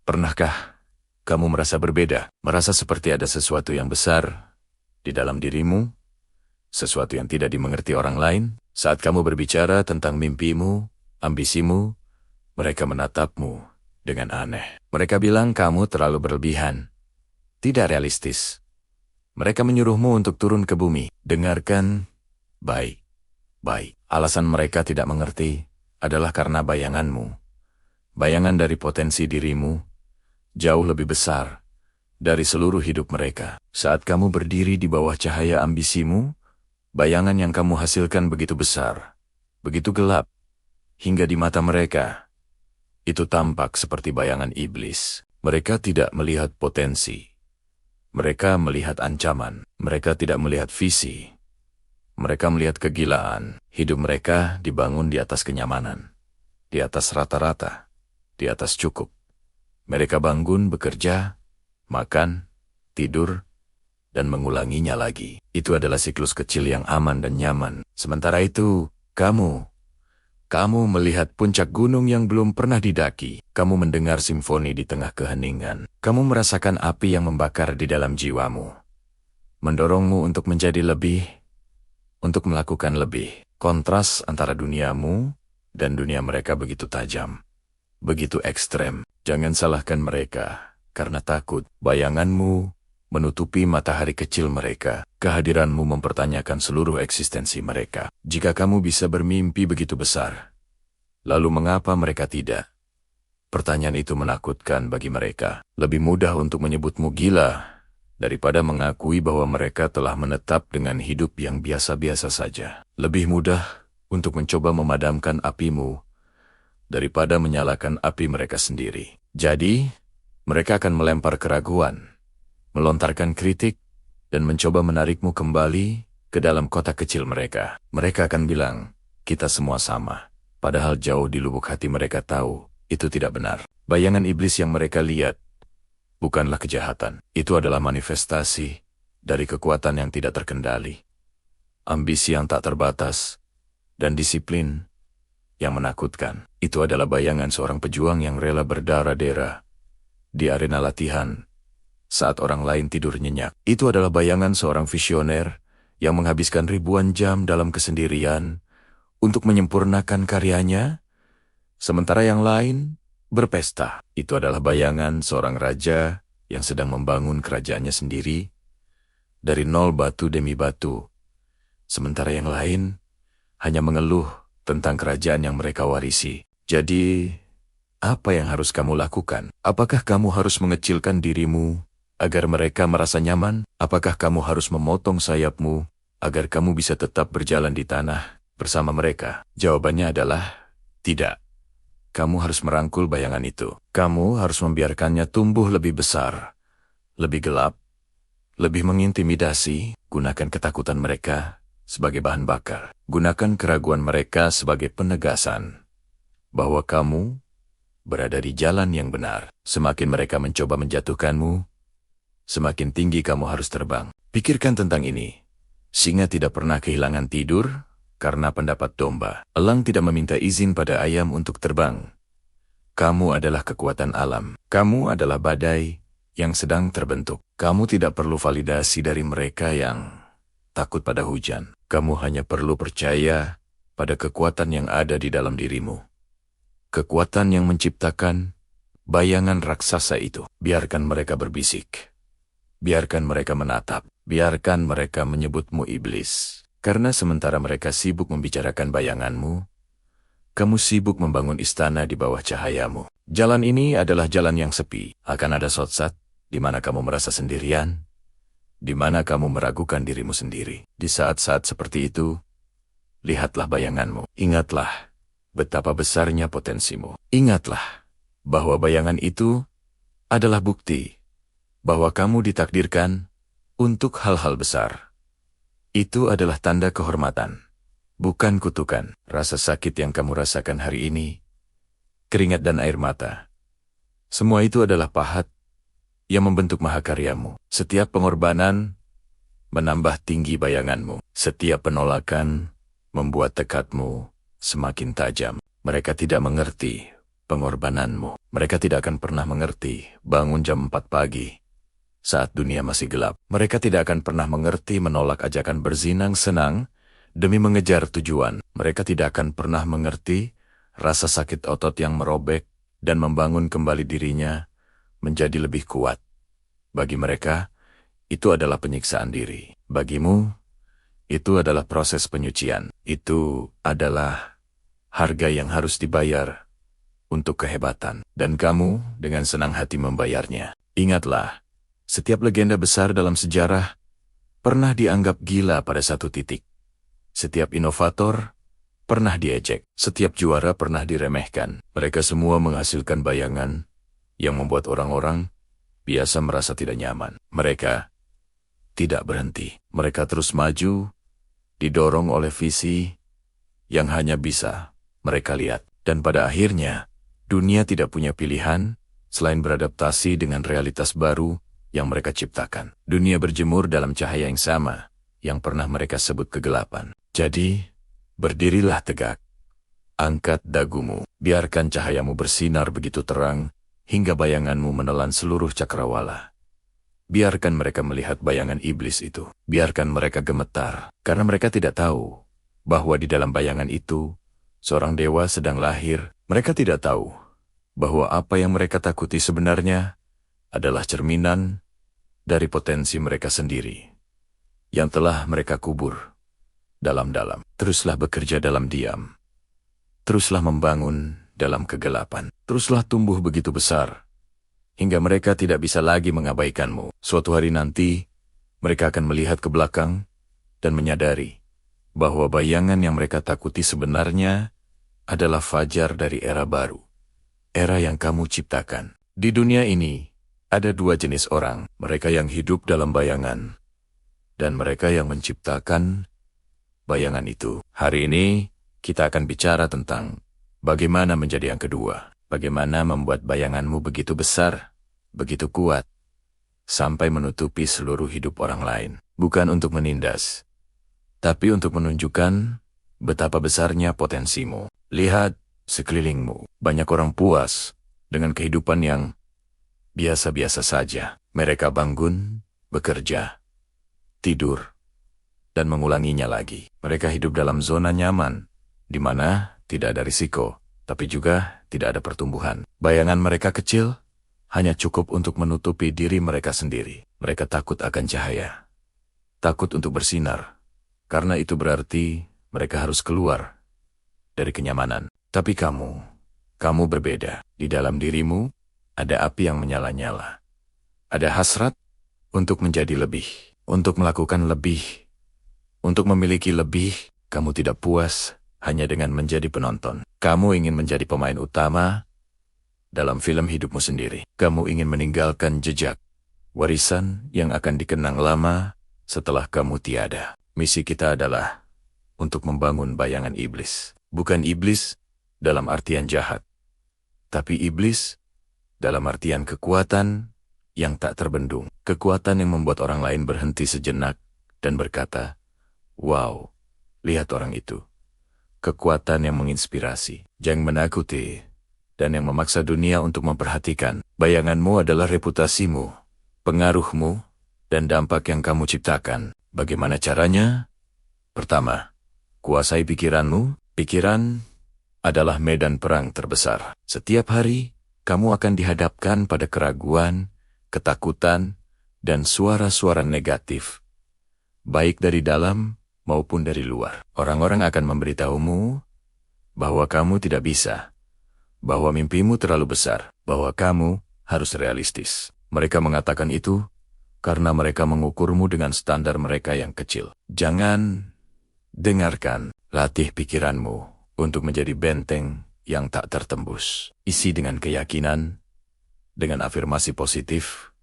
Pernahkah kamu merasa berbeda, merasa seperti ada sesuatu yang besar di dalam dirimu, sesuatu yang tidak dimengerti orang lain? Saat kamu berbicara tentang mimpimu, ambisimu, mereka menatapmu dengan aneh. Mereka bilang kamu terlalu berlebihan, tidak realistis. Mereka menyuruhmu untuk turun ke bumi. Dengarkan baik-baik. Alasan mereka tidak mengerti adalah karena bayanganmu. Bayangan dari potensi dirimu jauh lebih besar dari seluruh hidup mereka. Saat kamu berdiri di bawah cahaya ambisimu, bayangan yang kamu hasilkan begitu besar, begitu gelap, hingga di mata mereka, itu tampak seperti bayangan iblis. Mereka tidak melihat potensi. Mereka melihat ancaman. Mereka tidak melihat visi. Mereka melihat kegilaan. Hidup mereka dibangun di atas kenyamanan, di atas rata-rata, di atas cukup. Mereka bangun, bekerja, makan, tidur, dan mengulanginya lagi. Itu adalah siklus kecil yang aman dan nyaman. Sementara itu, kamu melihat puncak gunung yang belum pernah didaki. Kamu mendengar simfoni di tengah keheningan. Kamu merasakan api yang membakar di dalam jiwamu, mendorongmu untuk menjadi lebih, untuk melakukan lebih. Kontras antara duniamu dan dunia mereka begitu tajam, begitu ekstrem. Jangan salahkan mereka, karena takut bayanganmu menutupi matahari kecil mereka. Kehadiranmu mempertanyakan seluruh eksistensi mereka. Jika kamu bisa bermimpi begitu besar, lalu mengapa mereka tidak? Pertanyaan itu menakutkan bagi mereka. Lebih mudah untuk menyebutmu gila daripada mengakui bahwa mereka telah menetap dengan hidup yang biasa-biasa saja. Lebih mudah untuk mencoba memadamkan apimu daripada menyalakan api mereka sendiri. Jadi, mereka akan melempar keraguan, melontarkan kritik, dan mencoba menarikmu kembali ke dalam kotak kecil mereka. Mereka akan bilang, kita semua sama. Padahal jauh di lubuk hati mereka tahu, itu tidak benar. Bayangan iblis yang mereka lihat bukanlah kejahatan. Itu adalah manifestasi dari kekuatan yang tidak terkendali, ambisi yang tak terbatas, dan disiplin yang menakutkan. Itu adalah bayangan seorang pejuang yang rela berdarah-darah di arena latihan saat orang lain tidur nyenyak. Itu adalah bayangan seorang visioner yang menghabiskan ribuan jam dalam kesendirian untuk menyempurnakan karyanya, sementara yang lain berpesta. Itu adalah bayangan seorang raja yang sedang membangun kerajaannya sendiri dari nol batu demi batu, sementara yang lain hanya mengeluh tentang kerajaan yang mereka warisi. Jadi, apa yang harus kamu lakukan? Apakah kamu harus mengecilkan dirimu agar mereka merasa nyaman? Apakah kamu harus memotong sayapmu agar kamu bisa tetap berjalan di tanah bersama mereka? Jawabannya adalah tidak. Kamu harus merangkul bayangan itu. Kamu harus membiarkannya tumbuh lebih besar, lebih gelap, lebih mengintimidasi. Gunakan ketakutan mereka sebagai bahan bakar. Gunakan keraguan mereka sebagai penegasan bahwa kamu berada di jalan yang benar. Semakin mereka mencoba menjatuhkanmu, semakin tinggi kamu harus terbang. Pikirkan tentang ini. Singa tidak pernah kehilangan tidur karena pendapat domba. Elang tidak meminta izin pada ayam untuk terbang. Kamu adalah kekuatan alam. Kamu adalah badai yang sedang terbentuk. Kamu tidak perlu validasi dari mereka yang takut pada hujan. Kamu hanya perlu percaya pada kekuatan yang ada di dalam dirimu. Kekuatan yang menciptakan bayangan raksasa itu. Biarkan mereka berbisik. Biarkan mereka menatap. Biarkan mereka menyebutmu iblis. Karena sementara mereka sibuk membicarakan bayanganmu, kamu sibuk membangun istana di bawah cahayamu. Jalan ini adalah jalan yang sepi. Akan ada saat-saat di mana kamu merasa sendirian, di mana kamu meragukan dirimu sendiri. Di saat-saat seperti itu, lihatlah bayanganmu. Ingatlah betapa besarnya potensimu. Ingatlah bahwa bayangan itu adalah bukti bahwa kamu ditakdirkan untuk hal-hal besar. Itu adalah tanda kehormatan, bukan kutukan. Rasa sakit yang kamu rasakan hari ini, keringat dan air mata, semua itu adalah pahat yang membentuk mahakaryamu. Setiap pengorbanan menambah tinggi bayanganmu. Setiap penolakan membuat tekadmu semakin tajam. Mereka tidak mengerti pengorbananmu. Mereka tidak akan pernah mengerti bangun jam 4 pagi saat dunia masih gelap. Mereka tidak akan pernah mengerti menolak ajakan berzinang senang demi mengejar tujuan. Mereka tidak akan pernah mengerti rasa sakit otot yang merobek dan membangun kembali dirinya menjadi lebih kuat. Bagi mereka, itu adalah penyiksaan diri. Bagimu, itu adalah proses penyucian. Itu adalah harga yang harus dibayar untuk kehebatan. Dan kamu dengan senang hati membayarnya. Ingatlah, setiap legenda besar dalam sejarah pernah dianggap gila pada satu titik. Setiap inovator pernah diejek. Setiap juara pernah diremehkan. Mereka semua menghasilkan bayangan yang membuat orang-orang biasa merasa tidak nyaman. Mereka tidak berhenti. Mereka terus maju, didorong oleh visi yang hanya bisa mereka lihat. Dan pada akhirnya, dunia tidak punya pilihan selain beradaptasi dengan realitas baru yang mereka ciptakan. Dunia berjemur dalam cahaya yang sama yang pernah mereka sebut kegelapan. Jadi, berdirilah tegak. Angkat dagumu. Biarkan cahayamu bersinar begitu terang hingga bayanganmu menelan seluruh cakrawala. Biarkan mereka melihat bayangan iblis itu. Biarkan mereka gemetar, karena mereka tidak tahu bahwa di dalam bayangan itu, seorang dewa sedang lahir. Mereka tidak tahu bahwa apa yang mereka takuti sebenarnya adalah cerminan dari potensi mereka sendiri yang telah mereka kubur dalam-dalam. Teruslah bekerja dalam diam. Teruslah membangun dalam kegelapan. Teruslah tumbuh begitu besar hingga mereka tidak bisa lagi mengabaikanmu. Suatu hari nanti, mereka akan melihat ke belakang dan menyadari bahwa bayangan yang mereka takuti sebenarnya adalah fajar dari era baru. Era yang kamu ciptakan. Di dunia ini, ada dua jenis orang. Mereka yang hidup dalam bayangan, dan mereka yang menciptakan bayangan itu. Hari ini, kita akan bicara tentang bagaimana menjadi yang kedua. Bagaimana membuat bayanganmu begitu besar, begitu kuat, sampai menutupi seluruh hidup orang lain. Bukan untuk menindas, tapi untuk menunjukkan betapa besarnya potensimu. Lihat sekelilingmu. Banyak orang puas dengan kehidupan yang biasa-biasa saja. Mereka bangun, bekerja, tidur, dan mengulanginya lagi. Mereka hidup dalam zona nyaman, di mana tidak ada risiko, tapi juga tidak ada pertumbuhan. Bayangan mereka kecil, hanya cukup untuk menutupi diri mereka sendiri. Mereka takut akan cahaya, takut untuk bersinar, karena itu berarti mereka harus keluar dari kenyamanan. Tapi kamu berbeda. Di dalam dirimu, ada api yang menyala-nyala. Ada hasrat untuk menjadi lebih, untuk melakukan lebih, untuk memiliki lebih. Kamu tidak puas hanya dengan menjadi penonton. Kamu ingin menjadi pemain utama dalam film hidupmu sendiri. Kamu ingin meninggalkan jejak, warisan yang akan dikenang lama setelah kamu tiada. Misi kita adalah untuk membangun bayangan iblis. Bukan iblis dalam artian jahat, tapi iblis dalam artian kekuatan yang tak terbendung. Kekuatan yang membuat orang lain berhenti sejenak dan berkata, "Wow, lihat orang itu." Kekuatan yang menginspirasi, yang menakuti, dan yang memaksa dunia untuk memperhatikan. Bayanganmu adalah reputasimu, pengaruhmu, dan dampak yang kamu ciptakan. Bagaimana caranya? Pertama, kuasai pikiranmu. Pikiran adalah medan perang terbesar. Setiap hari, kamu akan dihadapkan pada keraguan, ketakutan, dan suara-suara negatif, baik dari dalam maupun dari luar. Orang-orang akan memberitahumu bahwa kamu tidak bisa, bahwa mimpimu terlalu besar, bahwa kamu harus realistis. Mereka mengatakan itu karena mereka mengukurmu dengan standar mereka yang kecil. Jangan dengarkan. Latih pikiranmu untuk menjadi benteng yang tak tertembus. Isi dengan keyakinan, dengan afirmasi positif,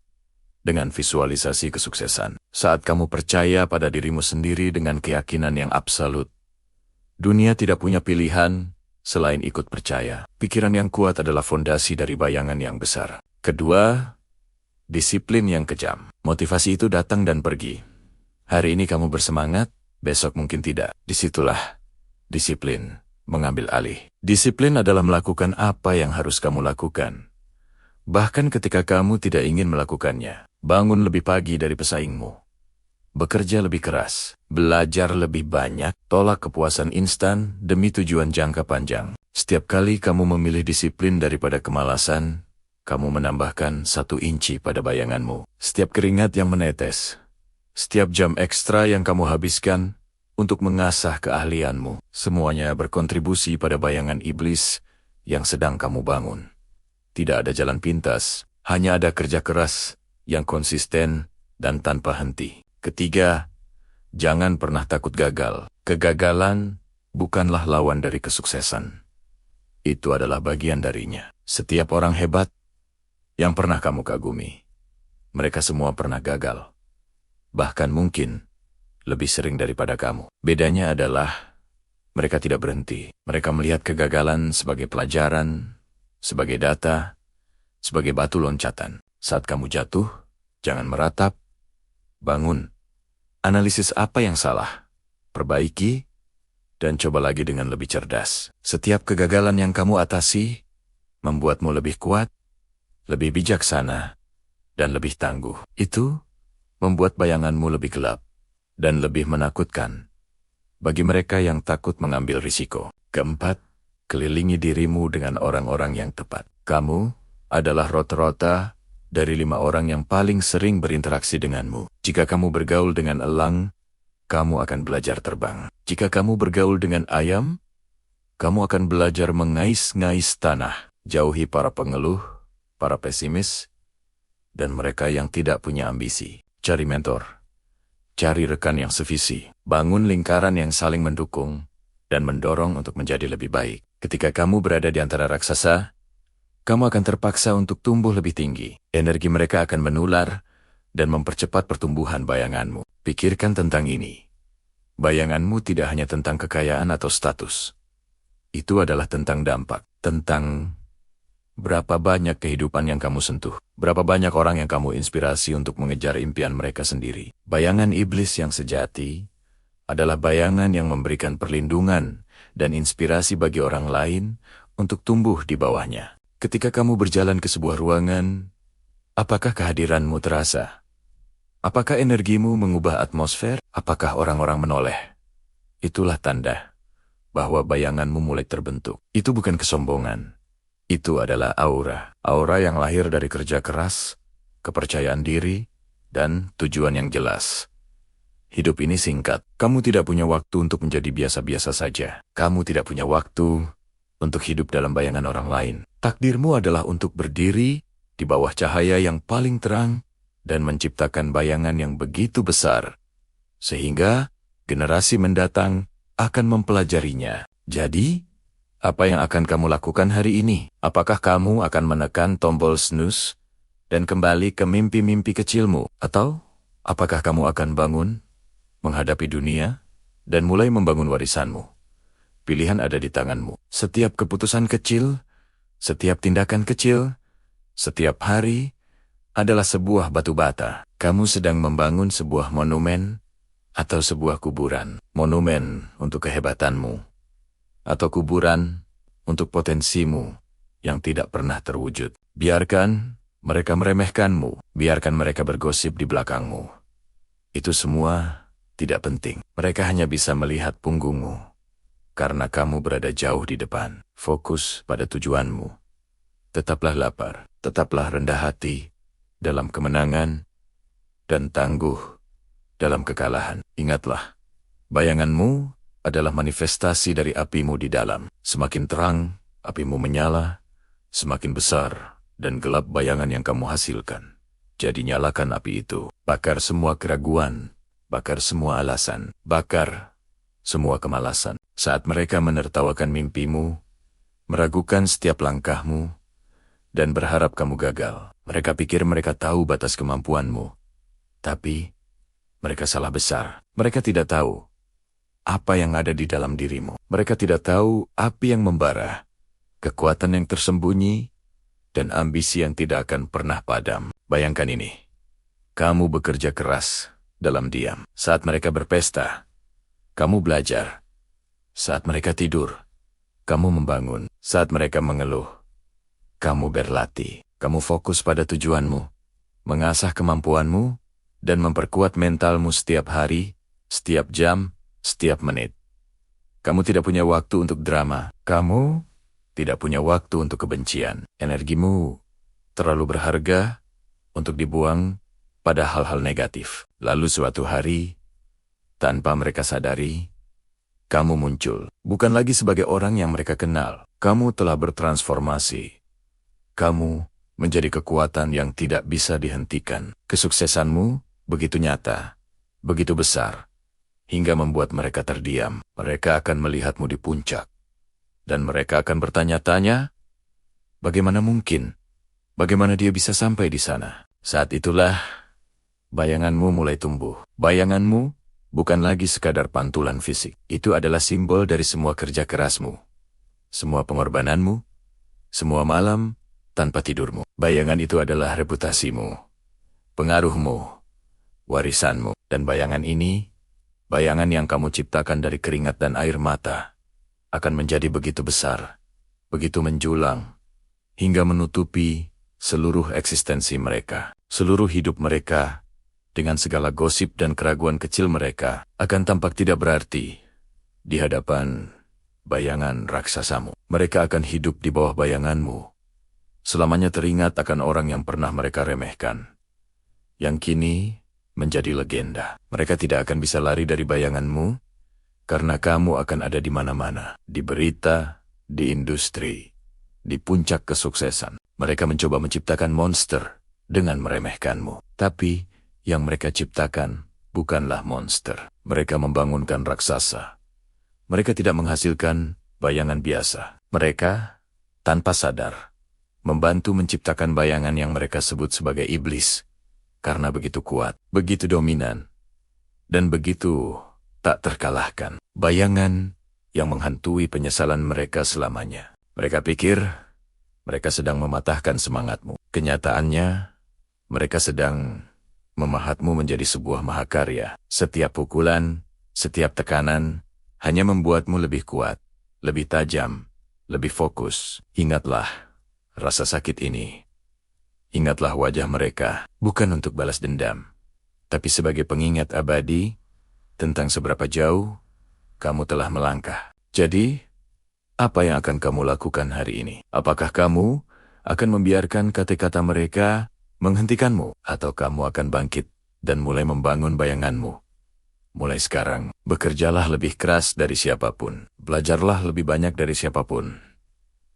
dengan visualisasi kesuksesan. Saat kamu percaya pada dirimu sendiri dengan keyakinan yang absolut, dunia tidak punya pilihan selain ikut percaya. Pikiran yang kuat adalah fondasi dari bayangan yang besar. Kedua, disiplin yang kejam. Motivasi itu datang dan pergi. Hari ini kamu bersemangat, besok mungkin tidak. Disitulah disiplin mengambil alih. Disiplin adalah melakukan apa yang harus kamu lakukan. Bahkan ketika kamu tidak ingin melakukannya. Bangun lebih pagi dari pesaingmu. Bekerja lebih keras. Belajar lebih banyak. Tolak kepuasan instan demi tujuan jangka panjang. Setiap kali kamu memilih disiplin daripada kemalasan, kamu menambahkan 1 inci pada bayanganmu. Setiap keringat yang menetes, setiap jam ekstra yang kamu habiskan untuk mengasah keahlianmu, semuanya berkontribusi pada bayangan iblis yang sedang kamu bangun. Tidak ada jalan pintas, hanya ada kerja keras yang konsisten dan tanpa henti. Ketiga, jangan pernah takut gagal. Kegagalan bukanlah lawan dari kesuksesan. Itu adalah bagian darinya. Setiap orang hebat yang pernah kamu kagumi, mereka semua pernah gagal. Bahkan mungkin lebih sering daripada kamu. Bedanya adalah mereka tidak berhenti. Mereka melihat kegagalan sebagai pelajaran, sebagai data, sebagai batu loncatan. Saat kamu jatuh, jangan meratap, bangun. Analisis apa yang salah, perbaiki, dan coba lagi dengan lebih cerdas. Setiap kegagalan yang kamu atasi membuatmu lebih kuat, lebih bijaksana, dan lebih tangguh. Itu membuat bayanganmu lebih gelap dan lebih menakutkan bagi mereka yang takut mengambil risiko. Keempat, kelilingi dirimu dengan orang-orang yang tepat. Kamu adalah rata-rata dari 5 orang yang paling sering berinteraksi denganmu. Jika kamu bergaul dengan elang, kamu akan belajar terbang. Jika kamu bergaul dengan ayam, kamu akan belajar mengais-ngais tanah. Jauhi para pengeluh, para pesimis, dan mereka yang tidak punya ambisi. Cari mentor. Cari rekan yang sevisi. Bangun lingkaran yang saling mendukung dan mendorong untuk menjadi lebih baik. Ketika kamu berada di antara raksasa, kamu akan terpaksa untuk tumbuh lebih tinggi. Energi mereka akan menular dan mempercepat pertumbuhan bayanganmu. Pikirkan tentang ini. Bayanganmu tidak hanya tentang kekayaan atau status. Itu adalah tentang dampak, tentang berapa banyak kehidupan yang kamu sentuh, berapa banyak orang yang kamu inspirasi untuk mengejar impian mereka sendiri. Bayangan iblis yang sejati adalah bayangan yang memberikan perlindungan dan inspirasi bagi orang lain untuk tumbuh di bawahnya. Ketika kamu berjalan ke sebuah ruangan, apakah kehadiranmu terasa? Apakah energimu mengubah atmosfer? Apakah orang-orang menoleh? Itulah tanda bahwa bayanganmu mulai terbentuk. Itu bukan kesombongan. Itu adalah aura. Aura yang lahir dari kerja keras, kepercayaan diri, dan tujuan yang jelas. Hidup ini singkat. Kamu tidak punya waktu untuk menjadi biasa-biasa saja. Kamu tidak punya waktu untuk hidup dalam bayangan orang lain. Takdirmu adalah untuk berdiri di bawah cahaya yang paling terang dan menciptakan bayangan yang begitu besar, sehingga generasi mendatang akan mempelajarinya. Jadi, apa yang akan kamu lakukan hari ini? Apakah kamu akan menekan tombol snooze dan kembali ke mimpi-mimpi kecilmu? Atau, apakah kamu akan bangun, menghadapi dunia, dan mulai membangun warisanmu? Pilihan ada di tanganmu. Setiap keputusan kecil, setiap tindakan kecil, setiap hari adalah sebuah batu bata. Kamu sedang membangun sebuah monumen atau sebuah kuburan. Monumen untuk kehebatanmu, atau kuburan untuk potensimu yang tidak pernah terwujud. Biarkan mereka meremehkanmu, biarkan mereka bergosip di belakangmu. Itu semua tidak penting. Mereka hanya bisa melihat punggungmu, karena kamu berada jauh di depan. Fokus pada tujuanmu. Tetaplah lapar, tetaplah rendah hati dalam kemenangan, dan tangguh dalam kekalahan. Ingatlah, bayanganmu adalah manifestasi dari apimu di dalam. Semakin terang apimu menyala, semakin besar dan gelap bayangan yang kamu hasilkan. Jadi nyalakan api itu. Bakar semua keraguan, bakar semua alasan, bakar semua kemalasan. Saat mereka menertawakan mimpimu, meragukan setiap langkahmu, dan berharap kamu gagal, mereka pikir mereka tahu batas kemampuanmu. Tapi, mereka salah besar. Mereka tidak tahu apa yang ada di dalam dirimu. Mereka tidak tahu api yang membara, kekuatan yang tersembunyi, dan ambisi yang tidak akan pernah padam. Bayangkan ini. Kamu bekerja keras dalam diam. Saat mereka berpesta, kamu belajar. Saat mereka tidur, kamu membangun. Saat mereka mengeluh, kamu berlatih. Kamu fokus pada tujuanmu, mengasah kemampuanmu, dan memperkuat mentalmu setiap hari, setiap jam, setiap menit. Kamu tidak punya waktu untuk drama. Kamu tidak punya waktu untuk kebencian. Energimu terlalu berharga untuk dibuang pada hal-hal negatif. Lalu suatu hari, tanpa mereka sadari, kamu muncul. Bukan lagi sebagai orang yang mereka kenal. Kamu telah bertransformasi. Kamu menjadi kekuatan yang tidak bisa dihentikan. Kesuksesanmu begitu nyata, begitu besar, hingga membuat mereka terdiam. Mereka akan melihatmu di puncak. Dan mereka akan bertanya-tanya, bagaimana mungkin? Bagaimana dia bisa sampai di sana? Saat itulah, bayanganmu mulai tumbuh. Bayanganmu bukan lagi sekadar pantulan fisik. Itu adalah simbol dari semua kerja kerasmu, semua pengorbananmu, semua malam tanpa tidurmu. Bayangan itu adalah reputasimu, pengaruhmu, warisanmu. Dan bayangan ini, bayangan yang kamu ciptakan dari keringat dan air mata, akan menjadi begitu besar, begitu menjulang, hingga menutupi seluruh eksistensi mereka. Seluruh hidup mereka, dengan segala gosip dan keraguan kecil mereka, akan tampak tidak berarti di hadapan bayangan raksasamu. Mereka akan hidup di bawah bayanganmu, selamanya teringat akan orang yang pernah mereka remehkan, yang kini menjadi legenda. Mereka tidak akan bisa lari dari bayanganmu, karena kamu akan ada di mana-mana, di berita, di industri, di puncak kesuksesan. Mereka mencoba menciptakan monster dengan meremehkanmu. Tapi, yang mereka ciptakan bukanlah monster. Mereka membangunkan raksasa. Mereka tidak menghasilkan bayangan biasa. Mereka, tanpa sadar, membantu menciptakan bayangan yang mereka sebut sebagai iblis, karena begitu kuat, begitu dominan, dan begitu tak terkalahkan. Bayangan yang menghantui penyesalan mereka selamanya. Mereka pikir mereka sedang mematahkan semangatmu. Kenyataannya, mereka sedang memahatmu menjadi sebuah mahakarya. Setiap pukulan, setiap tekanan, hanya membuatmu lebih kuat, lebih tajam, lebih fokus. Ingatlah rasa sakit ini. Ingatlah wajah mereka, bukan untuk balas dendam, tapi sebagai pengingat abadi tentang seberapa jauh kamu telah melangkah. Jadi, apa yang akan kamu lakukan hari ini? Apakah kamu akan membiarkan kata-kata mereka menghentikanmu? Atau kamu akan bangkit dan mulai membangun bayanganmu? Mulai sekarang, bekerjalah lebih keras dari siapapun. Belajarlah lebih banyak dari siapapun.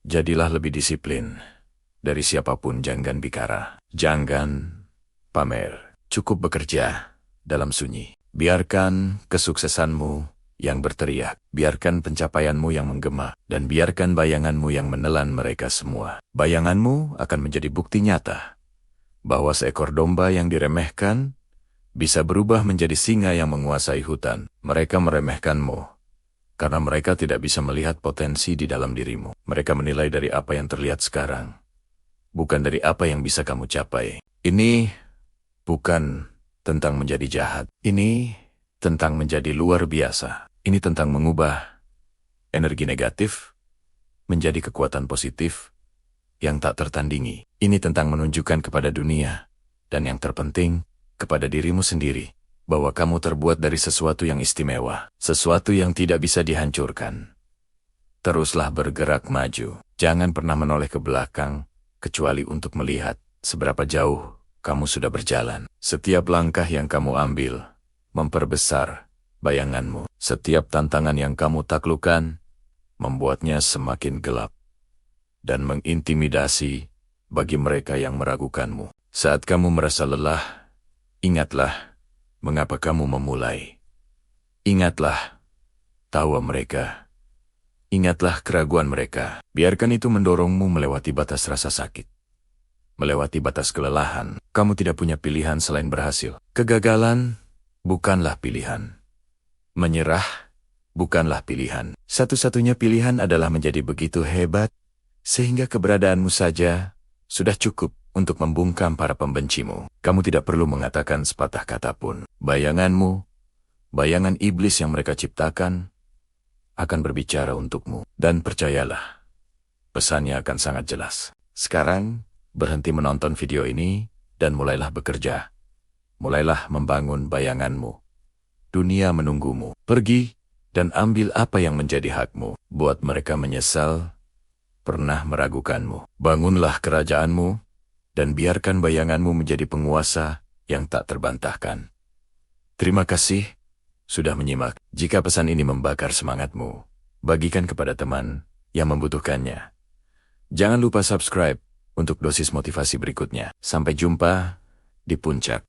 Jadilah lebih disiplin dari siapapun. Jangan bicara, jangan pamer. Cukup bekerja dalam sunyi. Biarkan kesuksesanmu yang berteriak. Biarkan pencapaianmu yang menggema. Dan biarkan bayanganmu yang menelan mereka semua. Bayanganmu akan menjadi bukti nyata bahwa seekor domba yang diremehkan bisa berubah menjadi singa yang menguasai hutan. Mereka meremehkanmu karena mereka tidak bisa melihat potensi di dalam dirimu. Mereka menilai dari apa yang terlihat sekarang, bukan dari apa yang bisa kamu capai. Ini bukan tentang menjadi jahat. Ini tentang menjadi luar biasa. Ini tentang mengubah energi negatif menjadi kekuatan positif yang tak tertandingi. Ini tentang menunjukkan kepada dunia, dan yang terpenting, kepada dirimu sendiri, bahwa kamu terbuat dari sesuatu yang istimewa, sesuatu yang tidak bisa dihancurkan. Teruslah bergerak maju. Jangan pernah menoleh ke belakang, kecuali untuk melihat seberapa jauh kamu sudah berjalan. Setiap langkah yang kamu ambil memperbesar bayanganmu. Setiap tantangan yang kamu taklukkan membuatnya semakin gelap dan mengintimidasi bagi mereka yang meragukanmu. Saat kamu merasa lelah, ingatlah mengapa kamu memulai. Ingatlah tawa mereka. Ingatlah keraguan mereka. Biarkan itu mendorongmu melewati batas rasa sakit, melewati batas kelelahan. Kamu tidak punya pilihan selain berhasil. Kegagalan bukanlah pilihan. Menyerah bukanlah pilihan. Satu-satunya pilihan adalah menjadi begitu hebat, sehingga keberadaanmu saja sudah cukup untuk membungkam para pembencimu. Kamu tidak perlu mengatakan sepatah kata pun. Bayanganmu, bayangan iblis yang mereka ciptakan, akan berbicara untukmu. Dan percayalah, pesannya akan sangat jelas. Sekarang, berhenti menonton video ini dan mulailah bekerja. Mulailah membangun bayanganmu. Dunia menunggumu. Pergi dan ambil apa yang menjadi hakmu. Buat mereka menyesal, pernah meragukanmu. Bangunlah kerajaanmu dan biarkan bayanganmu menjadi penguasa yang tak terbantahkan. Terima kasih sudah menyimak. Jika pesan ini membakar semangatmu, bagikan kepada teman yang membutuhkannya. Jangan lupa subscribe untuk dosis motivasi berikutnya. Sampai jumpa di puncak.